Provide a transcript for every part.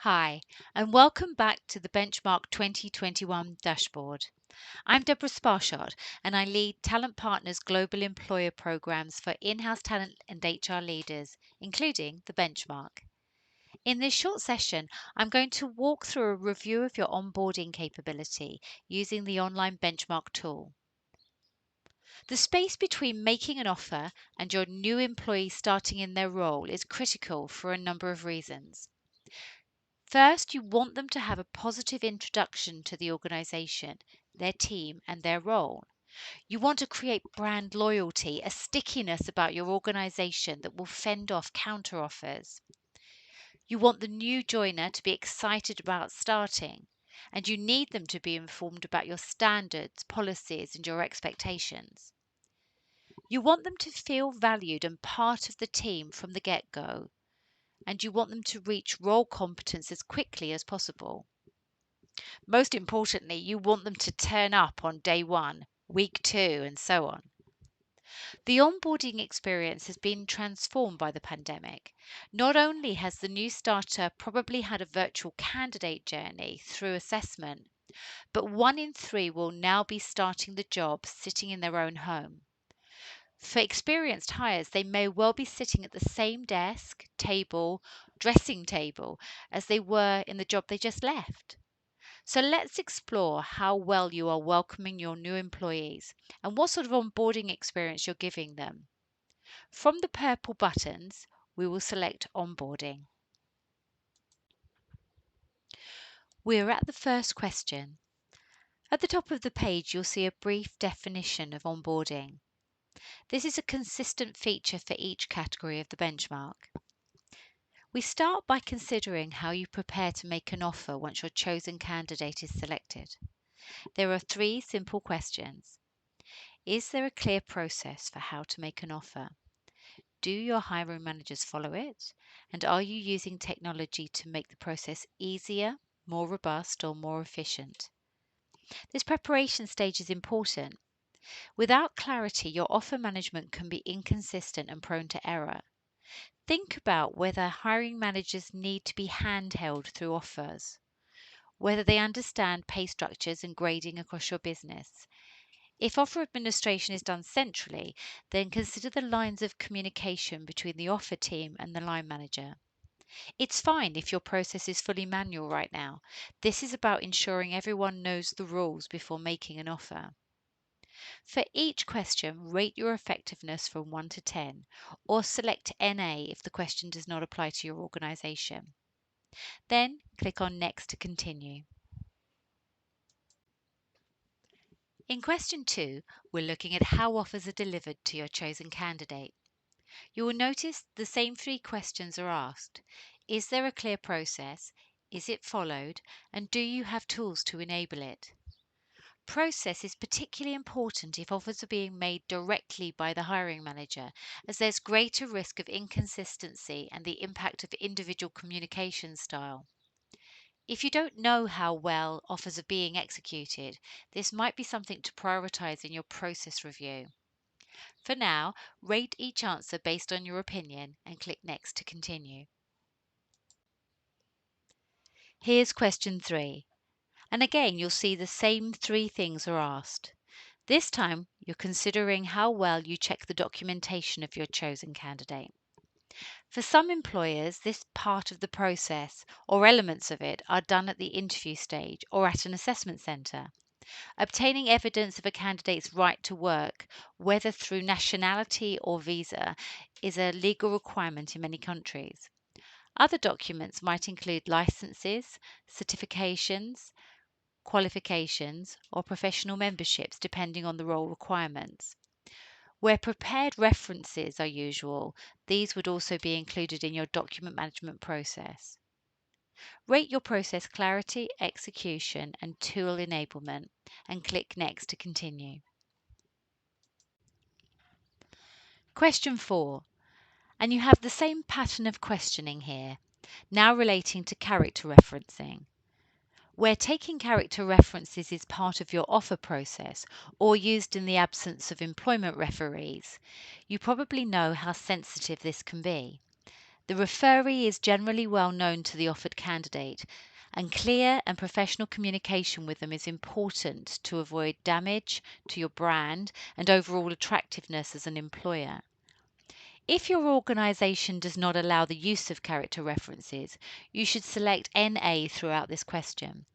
Hi, and welcome back to the Benchmark 2021 dashboard. I'm Deborah Sparshott, and I lead Talent Partners Global Employer Programs for in-house talent and HR leaders, including the Benchmark. In this short session, I'm going to walk through a review of your onboarding capability using the online Benchmark tool. The space between making an offer and your new employee starting in their role is critical for a number of reasons. First, you want them to have a positive introduction to the organization, their team, and their role. You want to create brand loyalty, a stickiness about your organization that will fend off counteroffers. You want the new joiner to be excited about starting, and you need them to be informed about your standards, policies, and your expectations. You want them to feel valued and part of the team from the get-go, and you want them to reach role competence as quickly as possible. Most importantly, you want them to turn up on day 1, week 2, and so on. The onboarding experience has been transformed by the pandemic. Not only has the new starter probably had a virtual candidate journey through assessment, but 1 in 3 will now be starting the job sitting in their own home. For experienced hires, they may well be sitting at the same desk, table, dressing table as they were in the job they just left. So let's explore how well you are welcoming your new employees and what sort of onboarding experience you're giving them. From the purple buttons, we will select onboarding. We're at the first question. At the top of the page, you'll see a brief definition of onboarding. This is a consistent feature for each category of the benchmark. We start by considering how you prepare to make an offer once your chosen candidate is selected. There are 3 simple questions. Is there a clear process for how to make an offer? Do your hiring managers follow it? And are you using technology to make the process easier, more robust, or more efficient? This preparation stage is important. Without clarity, your offer management can be inconsistent and prone to error. Think about whether hiring managers need to be handheld through offers, whether they understand pay structures and grading across your business. If offer administration is done centrally, then consider the lines of communication between the offer team and the line manager. It's fine if your process is fully manual right now. This is about ensuring everyone knows the rules before making an offer. For each question, rate your effectiveness from 1 to 10, or select NA if the question does not apply to your organization. Then click on Next to continue. In question 2, we're looking at how offers are delivered to your chosen candidate. You will notice the same 3 questions are asked. Is there a clear process? Is it followed? And do you have tools to enable it? Process is particularly important if offers are being made directly by the hiring manager, as there's greater risk of inconsistency and the impact of individual communication style. If you don't know how well offers are being executed, this might be something to prioritize in your process review. For now, rate each answer based on your opinion and click Next to continue. Here's question 3. And again, you'll see the same 3 things are asked. This time, you're considering how well you check the documentation of your chosen candidate. For some employers, this part of the process or elements of it are done at the interview stage or at an assessment centre. Obtaining evidence of a candidate's right to work, whether through nationality or visa, is a legal requirement in many countries. Other documents might include licenses, certifications, qualifications, or professional memberships, depending on the role requirements. Where prepared references are usual, these would also be included in your document management process. Rate your process clarity, execution, and tool enablement, and click Next to continue. Question 4. And you have the same pattern of questioning here, now relating to character referencing. Where taking character references is part of your offer process or used in the absence of employment referees, you probably know how sensitive this can be. The referee is generally well known to the offered candidate, and clear and professional communication with them is important to avoid damage to your brand and overall attractiveness as an employer. If your organization does not allow the use of character references, you should select NA throughout this question.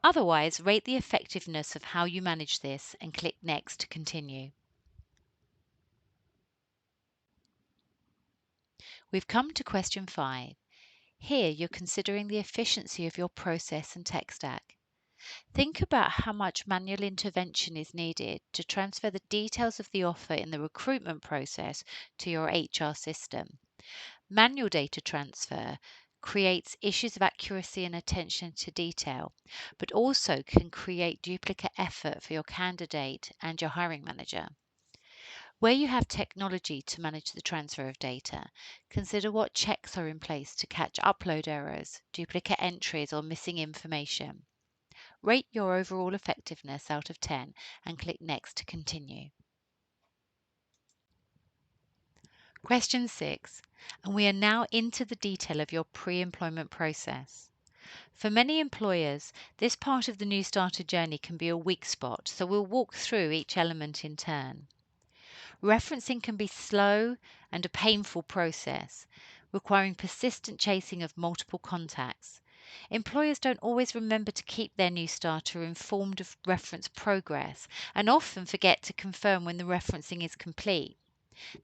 Otherwise, rate the effectiveness of how you manage this and click Next to continue. We've come to question 5. Here, you're considering the efficiency of your process and tech stack. Think about how much manual intervention is needed to transfer the details of the offer in the recruitment process to your HR system. Manual data transfer creates issues of accuracy and attention to detail, but also can create duplicate effort for your candidate and your hiring manager. Where you have technology to manage the transfer of data, consider what checks are in place to catch upload errors, duplicate entries, or missing information. Rate your overall effectiveness out of 10 and click Next to continue. Question 6, and we are now into the detail of your pre-employment process. For many employers, this part of the new starter journey can be a weak spot, so we'll walk through each element in turn. Referencing can be slow and a painful process, requiring persistent chasing of multiple contacts. Employers don't always remember to keep their new starter informed of reference progress and often forget to confirm when the referencing is complete.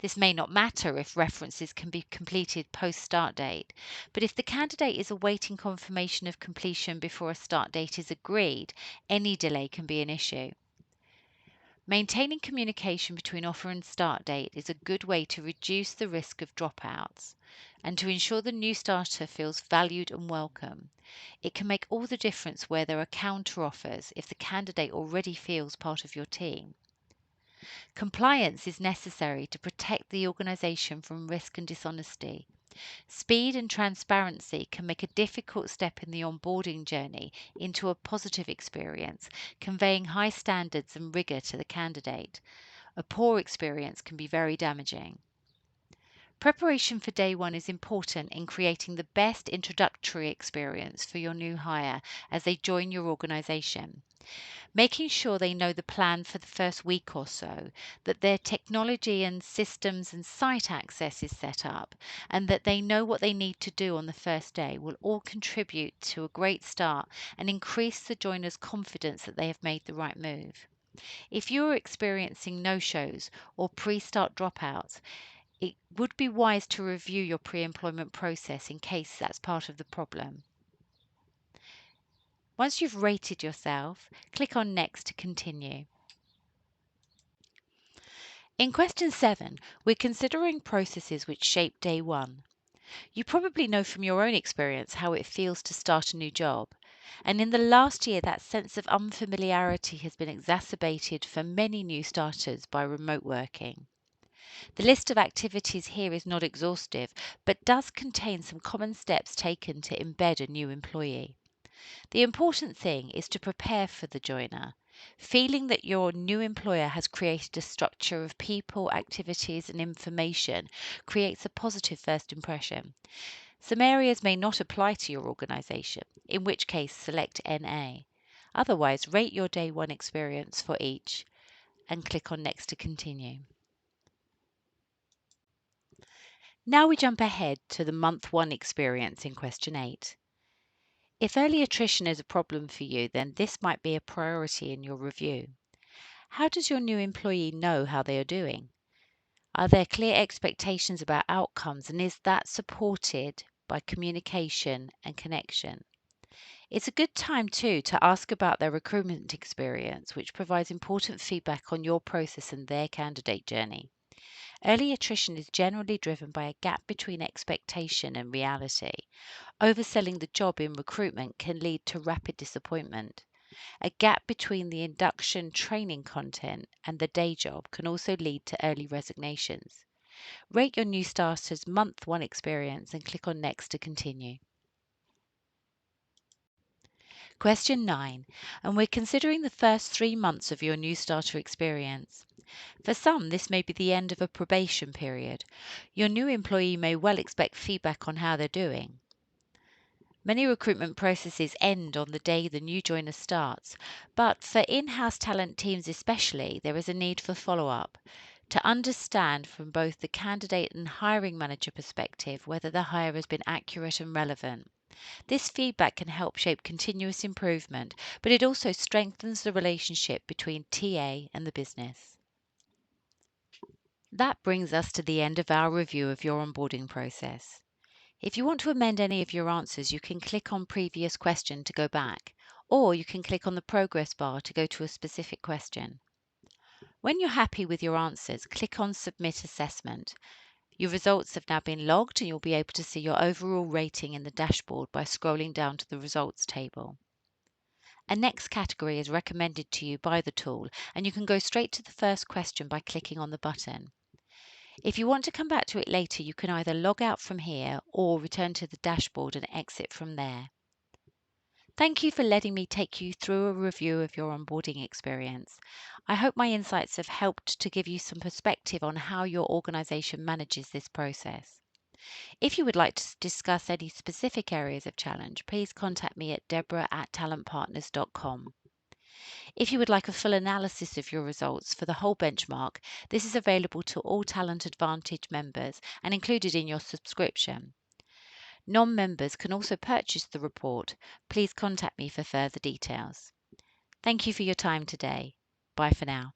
This may not matter if references can be completed post start date, but if the candidate is awaiting confirmation of completion before a start date is agreed, any delay can be an issue. Maintaining communication between offer and start date is a good way to reduce the risk of dropouts and to ensure the new starter feels valued and welcome. It can make all the difference where there are counter offers if the candidate already feels part of your team. Compliance is necessary to protect the organization from risk and dishonesty. Speed and transparency can make a difficult step in the onboarding journey into a positive experience, conveying high standards and rigor to the candidate. A poor experience can be very damaging. Preparation for day one is important in creating the best introductory experience for your new hire as they join your organization. Making sure they know the plan for the first week or so, that their technology and systems and site access is set up, and that they know what they need to do on the first day will all contribute to a great start and increase the joiners' confidence that they have made the right move. If you are experiencing no-shows or pre-start dropouts, it would be wise to review your pre-employment process in case that's part of the problem. Once you've rated yourself, click on Next to continue. In question 7, we're considering processes which shape day one. You probably know from your own experience how it feels to start a new job. And in the last year, that sense of unfamiliarity has been exacerbated for many new starters by remote working. The list of activities here is not exhaustive, but does contain some common steps taken to embed a new employee. The important thing is to prepare for the joiner, feeling that your new employer has created a structure of people, activities, and information creates a positive first impression. Some areas may not apply to your organization, in which case select NA. Otherwise, rate your day one experience for each and click on Next to continue. Now we jump ahead to the month one experience in question 8. If early attrition is a problem for you, then this might be a priority in your review. How does your new employee know how they are doing? Are there clear expectations about outcomes, and is that supported by communication and connection? It's a good time too to ask about their recruitment experience, which provides important feedback on your process and their candidate journey. Early attrition is generally driven by a gap between expectation and reality. Overselling the job in recruitment can lead to rapid disappointment. A gap between the induction training content and the day job can also lead to early resignations. Rate your new starter's month one experience and click on Next to continue. Question 9, and we're considering the first 3 months of your new starter experience. For some, this may be the end of a probation period. Your new employee may well expect feedback on how they're doing. Many recruitment processes end on the day the new joiner starts, but for in-house talent teams especially, there is a need for follow-up to understand from both the candidate and hiring manager perspective whether the hire has been accurate and relevant. This feedback can help shape continuous improvement, but it also strengthens the relationship between TA and the business. That brings us to the end of our review of your onboarding process. If you want to amend any of your answers, you can click on Previous Question to go back, or you can click on the progress bar to go to a specific question. When you're happy with your answers, click on Submit Assessment. Your results have now been logged and you'll be able to see your overall rating in the dashboard by scrolling down to the results table. A next category is recommended to you by the tool, and you can go straight to the first question by clicking on the button. If you want to come back to it later, you can either log out from here or return to the dashboard and exit from there. Thank you for letting me take you through a review of your onboarding experience. I hope my insights have helped to give you some perspective on how your organization manages this process. If you would like to discuss any specific areas of challenge, please contact me at deborah@talentpartners.com. If you would like a full analysis of your results for the whole benchmark, this is available to all Talent Advantage members and included in your subscription. Non-members can also purchase the report. Please contact me for further details. Thank you for your time today. Bye for now.